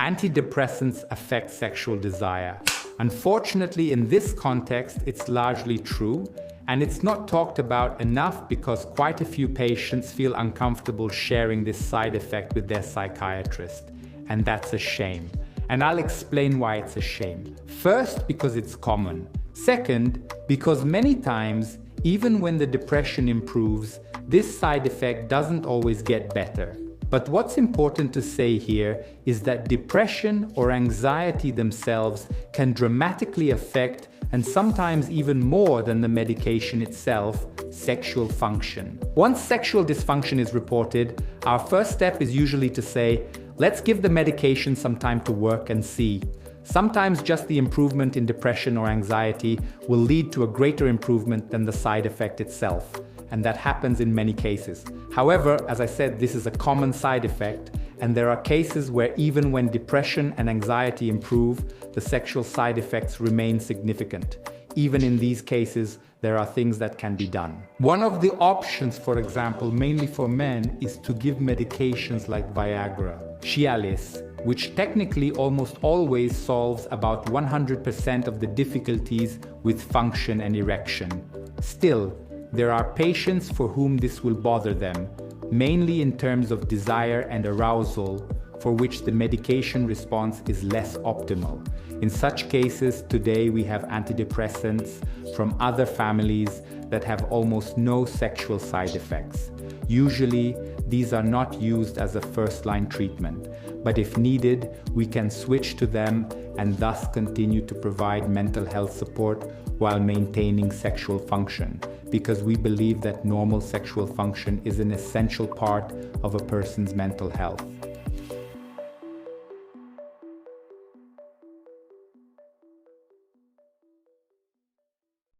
antidepressants affect sexual desire. Unfortunately, in this context, it's largely true, and it's not talked about enough because quite a few patients feel uncomfortable sharing this side effect with their psychiatrist, and that's a shame. And I'll explain why it's a shame. First, because it's common. Second, because many times, even when the depression improves, this side effect doesn't always get better. But what's important to say here is that depression or anxiety themselves can dramatically affect, and sometimes even more than the medication itself, sexual function. Once sexual dysfunction is reported, our first step is usually to say, let's give the medication some time to work and see. Sometimes just the improvement in depression or anxiety will lead to a greater improvement than the side effect itself, and that happens in many cases. However, as I said, this is a common side effect, and there are cases where even when depression and anxiety improve, the sexual side effects remain significant. Even in these cases, there are things that can be done. One of the options, for example, mainly for men, is to give medications like Viagra, Cialis, which technically almost always solves about 100% of the difficulties with function and erection. Still, there are patients for whom this will bother them, mainly in terms of desire and arousal, for which the medication response is less optimal. In such cases, today we have antidepressants from other families that have almost no sexual side effects. Usually, these are not used as a first-line treatment, but if needed, we can switch to them and thus continue to provide mental health support while maintaining sexual function, because we believe that normal sexual function is an essential part of a person's mental health.